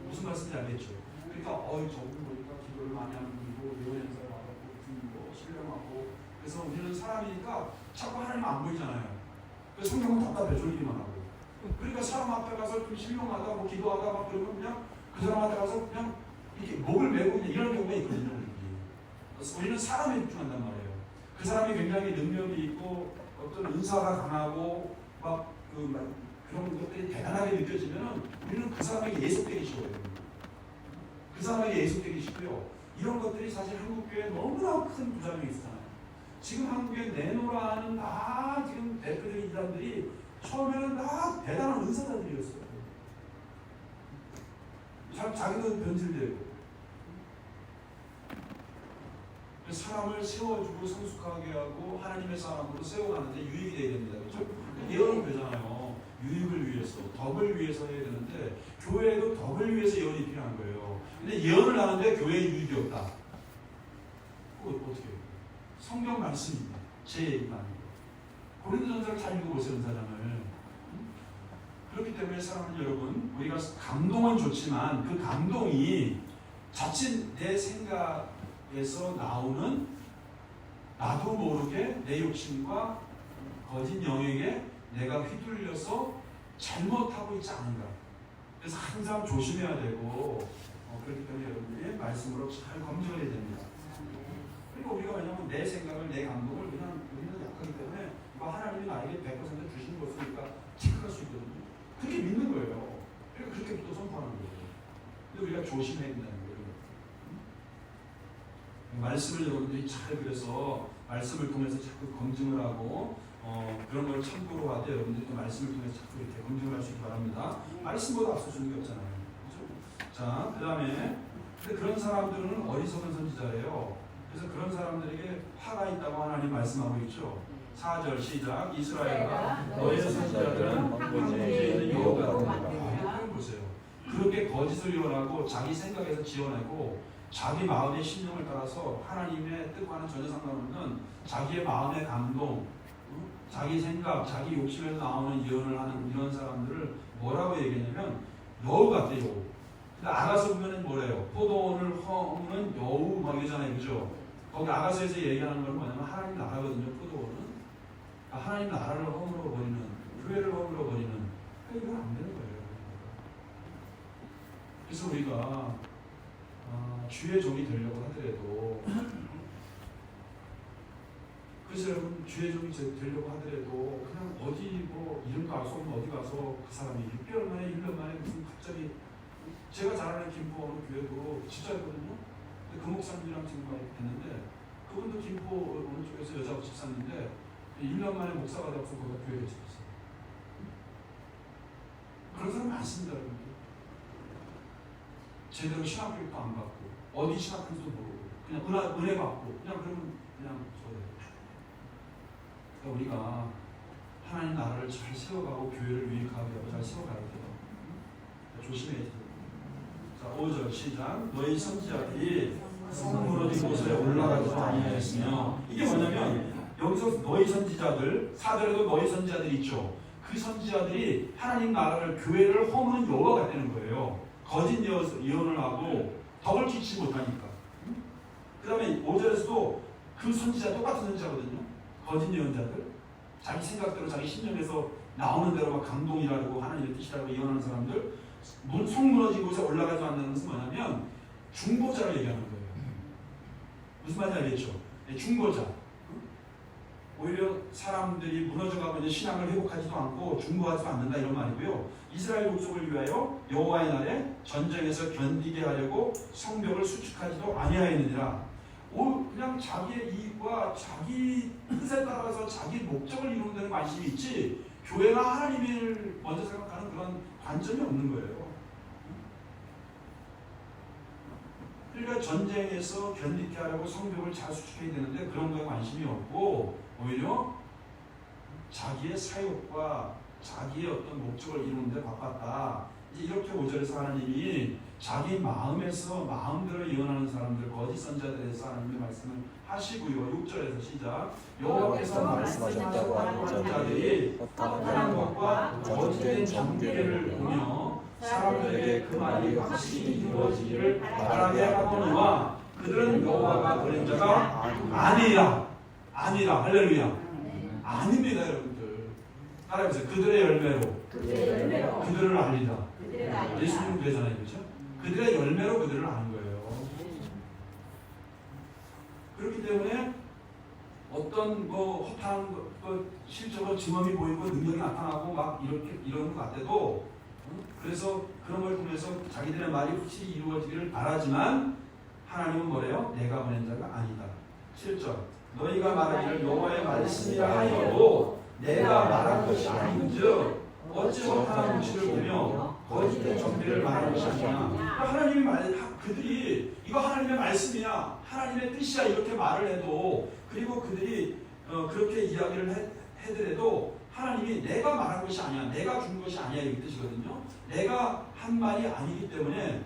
무슨 말씀인지 알겠죠? 그러니까 저분 보니까 기도를 많이 하는 분이고 예언연설 받았고 분이고 신령하고 그래서 우리는 사람이니까 자꾸 하나님 안 보이잖아요. 그래서 성경은 답답해 졸리기만 하고 그러니까 사람 앞에 가서 좀 신령하다 뭐 기도하다 막 그러면 그냥 그 사람 앞에 가서 그냥 이렇게 목을 메고 그냥 이런 경우가 있거든요. 그래서 우리는 사람에 집중한단 말이에요. 그 사람이 굉장히 능력이 있고 어떤 은사가 강하고 그런 것들이 대단하게 느껴지면 우리는 그 사람에게 예속되기 쉬워요. 그 사람에게 예속되기 쉽고요. 이런 것들이 사실 한국교회에 너무나 큰 부작용이 있잖아요. 지금 한국에 내노라 하는 다 지금 대표적인 이단들이 처음에는 다 대단한 은사자들이었어요. 자기도 변질되고 사람을 세워주고 성숙하게 하고 하나님의 사람으로 세워가는데 유익이 돼야 됩니다. 그렇죠? 예언은 되잖아요. 유익을 위해서, 덕을 위해서 해야 되는데 교회에도 덕을 위해서 예언이 필요한 거예요. 근데 예언을 하는데 교회에 유익이 없다. 어떻게 해요? 성경 말씀입니다. 제 얘기가 아니고. 고린도전서를 잘 읽어보세요, 은사장을. 그렇기 때문에 사랑하는 여러분, 우리가 감동은 좋지만 그 감동이 자칫 내 생각에서 나오는 나도 모르게 내 욕심과 거짓 영역에 내가 휘둘려서 잘못하고 있지 않은가. 그래서 항상 조심해야 되고 그렇기 때문에 여러분들이 말씀으로 잘 검증을 해야 됩니다. 그리고 우리가 왜냐하면 내 생각을 내 감동을 그냥 우리는 약하기 때문에 이거 하나님이 나에게 100% 주신 것이니까 체크할 수 있거든요. 그렇게 믿는 거예요. 그러니까 그렇게 또 선포하는 거예요. 근데 우리가 조심해야 된다는 거예요. 말씀을 여러분들이 잘 그래서 말씀을 통해서 자꾸 검증을 하고 그런 걸 참고로 하되 여러분들이 또 말씀을 통해서 자꾸 이렇게 검증을 할 수 있기 바랍니다. 말씀보다 앞서주는 게 없잖아요. 그렇죠? 자, 그 다음에 그런 사람들은 어리석은 선지자예요. 그래서 그런 사람들에게 화가 있다고 하나님 말씀하고 있죠. 4절 시작. 이스라엘아 너의 선지자들은 황무지에 있는 여호와 같으니라. 보세요. 그렇게 거짓을 예언하고 자기 생각에서 지어내고 자기 마음의 심령을 따라서 하나님의 뜻과는 전혀 상관없는 자기의 마음의 감동, 자기 생각, 자기 욕심에서 나오는 예언을 하는 이런 사람들을 뭐라고 얘기했냐면 여우 같아요. 여우. 근데 아가서 보면 뭐래요? 포도원을 허무는 여우 막 이러잖아요. 그죠? 거기 아가서에서 얘기하는 건 뭐냐면 하나님 나라거든요. 포도원은. 하나님 나라를 허물어 버리는, 교회를 허물어 버리는, 이건 안 되는 거예요. 그래서 우리가 주의 종이 되려고 하더라도 그래서 여러분 주의 종이 되려고 하더라도 그냥 어디 뭐 이름 가서 어디 가서 그 사람이 6개월 만에 1년 만에 무슨 갑자기 제가 잘 아는 김포 어느 교회도 집사였거든요. 근데 그 목사님이랑 지금 많이 뵀는데 그분도 김포 어느 쪽에서 여자 집사인데 1년 만에 목사가 되어서 거기가 교회에 집었어요. 그런 사람 많습니다, 여러분들. 제대로 신학교육도 안 받고 어디 신학교인지도 모르고 그냥 은혜 받고 그냥 그러면 그냥 저래요. 그러니까 우리가 하나님 나라를 잘 세워가고 교회를 유익하게 하고 잘 세워가야 돼요. 조심해야 돼요. 자, 5절 시작. 너희 선지자들이 성 무너진 곳에 올라가지도 아니하였으며 이게 뭐냐면 여기서 너희 선지자들 사들에도 너희 선지자들이 있죠. 그 선지자들이 하나님 나라를 교회를 허무는 여호와가 되는 거예요. 거짓 예언을 하고 덕을 지키지 못하니까. 그 다음에 5절에서도 그 선지자 똑같은 선지자거든요. 거짓 예언자들 자기 생각대로 자기 신념에서 나오는 대로 막 감동이라고 하나님의 뜻이라고 예언하는 사람들 성 무너진 곳에 올라가지 않는 것은 뭐냐면 중보자를 얘기하는 거예요. 무슨 말인지 알겠죠? 중보자. 오히려 사람들이 무너져가고 이제 신앙을 회복하지도 않고 중보하지도 않는다 이런 말이고요. 이스라엘 족속을 위하여 여호와의 날에 전쟁에서 견디게 하려고 성벽을 수축하지도 아니하였느니라. 그냥 자기의 이익과 자기 뜻에 따라서 자기 목적을 이루는 데는 관심이 있지 교회가 하나님을 먼저 생각하는 그런 관점이 없는 거예요. 그러니까 전쟁에서 견디게 하려고 성벽을 잘 수축해야 되는데 그런 거에 관심이 없고 오히려 자기의 사욕과 자기의 어떤 목적을 이루는 데 바빴다. 이제 이렇게 5절에서 하나님이 자기 마음에서 마음대로 예언하는 사람들 거짓 선지자들에 대해서 하나님의 말씀을 하시고요. 6절에서 시작. 여호와께서 말씀하셨다고 하는 자들이 헛되는 것과 거짓된 정죄를 보며 사람들에게 그 말이 확실히 이루어지기를 바라게 하거니와 그들은 여호와가 보낸 자가 아니라 할렐루야 아닙니다 여러분들. 따라해보세요. 그들의 열매로 그들을 알리라. 예수님 그러잖아요, 그렇죠? 그들의 열매로 그들을 아는 거예요. 그렇기 때문에 어떤 뭐 허탄 실적으로 증언이 보이고 능력이 나타나고 막 이렇게 이런 것 같아도 그래서 그런 걸 통해서 자기들의 말이 확실히 이루어지기를 바라지만 하나님은 뭐래요? 내가 보낸 자가 아니다. 7절 너희가 말하기를 여호와의 말씀이라 하여도 내가 말한 것이 아닌즉 어찌 허탄한 묵시를 보며 거짓된 정죄를 말하는 것이 아니냐. 하나님이 그들이 이거 하나님의 말씀이야 하나님의 뜻이야 이렇게 말을 해도 그리고 그들이 그렇게 이야기를 해더라도 하나님이 내가 말한 것이 아니야 내가 준 것이 아니야 이 뜻이거든요. 내가 한 말이 아니기 때문에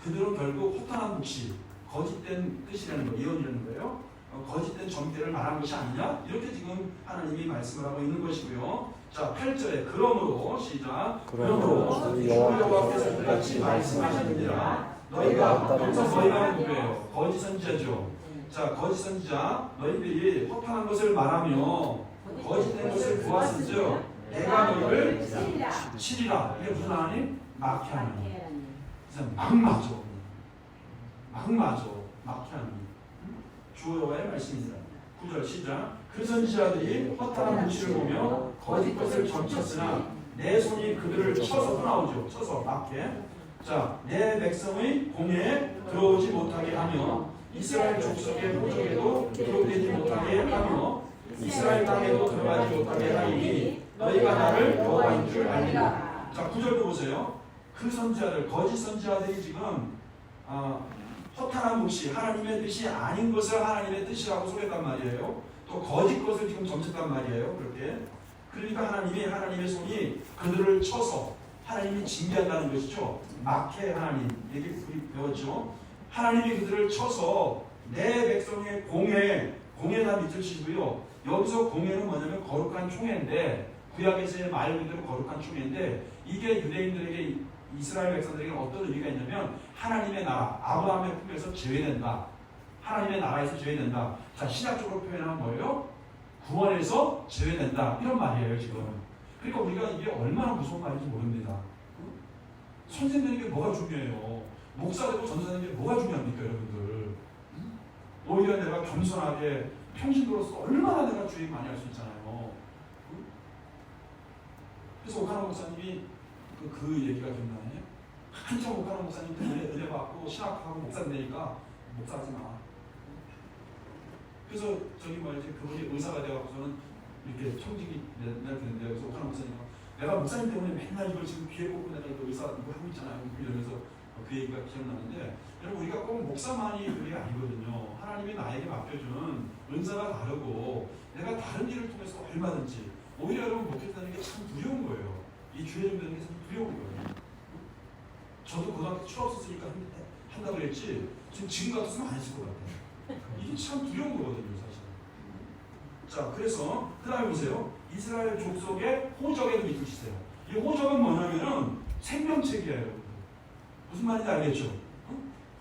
그들은 결국 허탄한 묵시 거짓된 뜻이라는 거 예언이라는 거예요. 거짓된 정죄를 말한 것이 아니냐 이렇게 지금 하나님이 말씀을 하고 있는 것이고요. 자 8절에 그러므로 시작 그러므로 여호와께서 그같이 말씀하시느니라 너희가 누구예요? 거짓 선지자죠. 자 거짓 선지자 너희들이 허탄한 것을 말하며 거짓된 것을 보았은즉 내가 너희를 치리라. 이게 무슨 하나님? 막해 하나님. 그래서 막 맞아 막해 하나님. 주 여호와의 말씀입니다. 9절 시작. 그 선지자들이 허탄한 묵시를 보며 거짓 것을 점쳤으나 내 손이 그들을 쳐서 또 나오죠. 쳐서 막해. 자, 내 백성의 공회에 들어오지 못하게 하며 이스라엘 족속의 보적에도 기록되지 못하게 하며 이스라엘 땅에도 들어가지 못하게 하리니 너희가 나를 여호와인 줄 알리라. 자, 9절도 보세요. 그 선지자들, 거짓 선지자들이 지금 허탄한 묵시, 하나님의 뜻이 아닌 것을 하나님의 뜻이라고 속였단 말이에요. 또 거짓 것을 지금 점쳤단 말이에요. 그렇게. 그러니까 하나님의 손이 그들을 쳐서 하나님이 징계한다는 것이죠. 막해 하나님 얘기 우리 배웠죠. 하나님이 그들을 쳐서 내 백성의 공회나 믿으시고요. 여기서 공회는 뭐냐면 거룩한 총회인데 구약에서의 말 그대로 거룩한 총회인데 이게 유대인들에게 이스라엘 백성들에게 어떤 의미가 있냐면 하나님의 나라, 아브라함의 품에서 제외된다. 하나님의 나라에서 제외된다. 자, 신학적으로 표현하면 뭐예요? 구원에서 제외된다. 이런 말이에요, 지금. 그러니까 우리가 이게 얼마나 무서운 말인지 모릅니다. 선생 되는 게 뭐가 중요해요? 목사 되고 전사 되는 게 뭐가 중요합니까, 여러분들? 오히려 내가 겸손하게 평신도로서 얼마나 내가 주의 많이 할 수 있잖아요. 그래서 오카노 목사님이 그 얘기가 기억나네요. 한참 오카노 목사님 때문에 은혜 받고 신학하고 목사 되니까 목사하지 마. 그래서 저기 뭐지 그분이 의사가 되어서는 이렇게 청직이 맨날 되는데 그래서 오카노 목사님이 내가 목사님 때문에 맨날 이걸 지금 귀에 꽂고 내가 이거 의사 이거 하고 있잖아요. 이러면서 그 얘기가 기억나는데 여러분 우리가 꼭 목사만이 그게 아니거든요. 하나님이 나에게 맡겨준 은사가 다르고 내가 다른 일을 통해서 얼마든지 오히려 여러분 목회자는 게 참 두려운 거예요. 이 주의 좀 되는 게 참 두려운 거예요. 저도 고등학교 추억 썼으니까 한다고 그랬지 지금 같았으면 안 했을 것 같아요. 이게 참 두려운 거거든요 사실. 자 그래서 그 다음에 보세요. 이스라엘 족속의 호적에도 밑을 치세요. 이 호적은 뭐냐면은 생명책이에요. 무슨 말인지 알겠죠?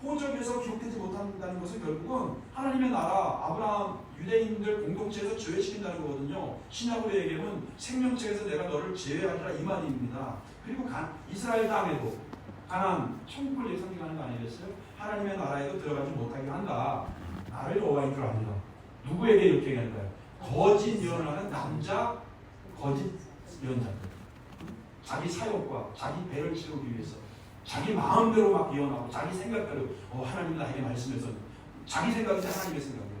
호적에서 기록되지 못한다는 것은 결국은 하나님의 나라 아브라함 유대인들 공동체에서 제외시킨다는 거거든요. 신약으로 얘기하면 생명책에서 내가 너를 제외하리라 이 말입니다. 그리고 이스라엘 땅에도 가나안 천국을 예상하는 거 아니겠어요? 하나님의 나라에도 들어가지 못하게 한다. 나를 여호와인 줄 압니다. 누구에게 이렇게 얘기할까요? 거짓 예언을 하는 남자 거짓 예언자들. 자기 사역과 자기 배를 채우기 위해서 자기 마음대로 막 예언하고 자기 생각대로 하나님이 나에게 말씀해서 자기 생각이 하나님의 생각이에요.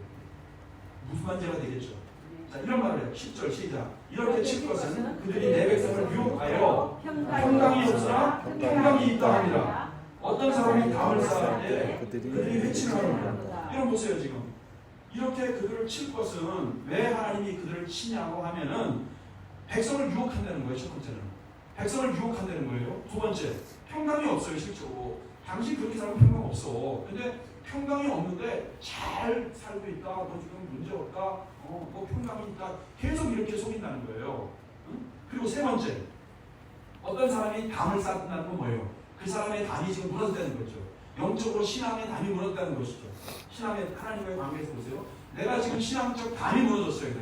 무슨 문제가 되겠죠? 자 이런 말을 해요. 10절 시작. 이렇게 칠 것은 그들이 내 백성을 유혹하여 평강이 없으나 평강이 있다 하니라. 어떤 사람이 담을 쌓을 때 그들이 회치를 하느니라. 이런 보세요 지금. 이렇게 그들을 칠 것은 왜 하나님이 그들을 치냐고 하면은 백성을 유혹한다는 거예요. 첫 번째는. 백성을 유혹한다는 거예요. 두 번째. 평강이 없어요 실제로. 당신 그렇게 살면 평강 없어. 근데 평강이 없는데 잘 살고 있다. 너 지금 문제 없다. 뭐 평강이 있다. 계속 이렇게 속인다는 거예요. 응? 그리고 세 번째. 어떤 사람이 담을 쌓는다는 건 뭐예요? 그 사람의 담이 지금 무너졌다는 거죠. 영적으로 신앙의 담이 무너졌다는 것이죠. 신앙의 하나님과의 관계에서 보세요. 내가 지금 신앙적 담이 무너졌어요.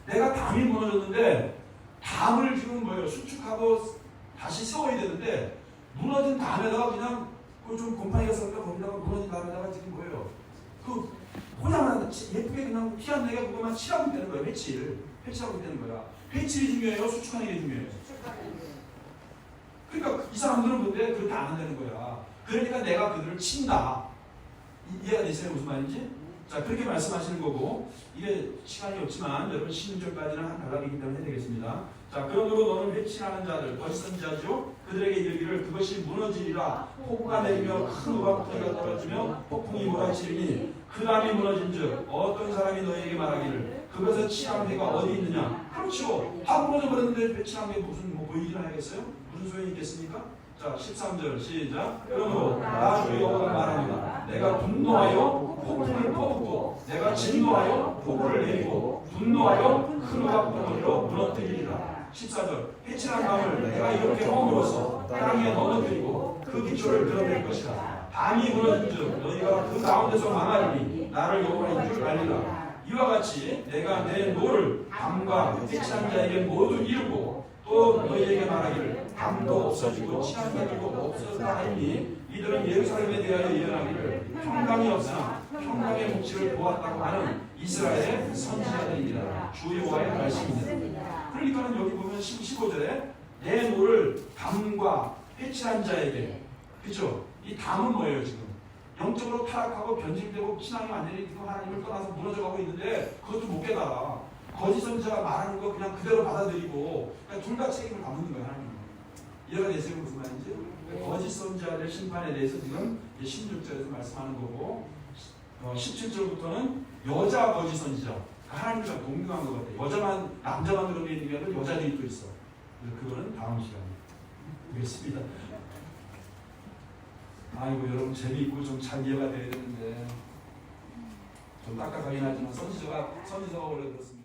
내가 담이 무너졌는데 담을 지금 뭐예요? 수축하고 다시 세워야 되는데 무너진 담에다가 그냥 좀 곰팡이가 섞여 거기다가 무너진 담에다가 지금 뭐예요? 그 그냥 예쁘게 그냥 티 안 내게 그거만 칠하고 되는 거예요. 회칠하고 되는 거야. 회칠이 중요해요? 수축하는 게 중요해요? 그러니까 이 사람들은 근데 그렇게 안 한다는 거야. 그러니까 내가 그들을 친다. 이해가 되세요? 무슨 말인지? 자 그렇게 말씀하시는 거고 이게 시간이 없지만 여러분 16절까지는 한 단락이기 때문에 해야 되겠습니다. 자 그러므로 너는 회칠하는 자들 거짓 선지자죠. 그들에게 이르기를 그것이 무너지리라. 폭우가 내리며 큰 우박부리가 떨어지며 폭풍이 몰아치리니 그 담이 무너진즉 어떤 사람이 너에게 말하기를 그것의 칠한 해가 어디 있느냐. 그렇죠. 다 무너져 버렸는데 칠한 게 무슨 뭐 보이긴 하겠어요? 무슨 소용이 있겠습니까? 자 13절 시작. 그러므로 나 주 여호와가 말합니다. 내가 분노하여 폭풍을 퍼붓고 내가 진노하여 폭우를 내리고 분노하여 큰 우박부리로 무너뜨리리라. 14절 회칠한 담을 내가 이렇게 허물어서 땅에 넘어뜨리고 그 기초를 드러낼 것이다. 담이 무너진즉 너희가 그 가운데서 망하리니 나를 여호와인 줄 알리라. 이와 같이 내가 내 노를 담과 회칠한 자에게 모두 이루고 또 너희에게 말하기를 담도 없어지고 칠한 자들도 없어졌다 하니 이들은 예루살렘에 대하여 예언하기를 평강이 없으나 평강의 묵지를 보았다고 하는 이스라엘의 선지자들이니라. 주 여호와의 말씀입니다. 그러니까는 여기 보면 15절에 내 노를 담과 회칠한 자에게, 그렇죠? 이 담은 뭐예요 지금? 영적으로 타락하고 변질되고 신앙이 완전히 하나님을 떠나서 무너져가고 있는데 그것도 못 깨달아. 거짓 선지자가 말하는 거 그냥 그대로 받아들이고 그러니까 둘 다 책임을 다무는 거예요 하나님은. 이해가 되세요 무슨 말인지? 거짓 선지자들 심판에 대해서 지금 16절에서 말씀하는 거고 17절부터는 여자 거짓 선지자. 하나님과 동등한 것 같아요. 여자만 남자만 그런 게 있는 게 아니라 여자들이 또 있어. 그래서 그거는 다음 시간에 보겠습니다. 아이고 여러분 재미있고 좀 잘 이해가 돼야 되는데 좀 딱딱하긴 하지만 선지자가 원래 그렇습니다.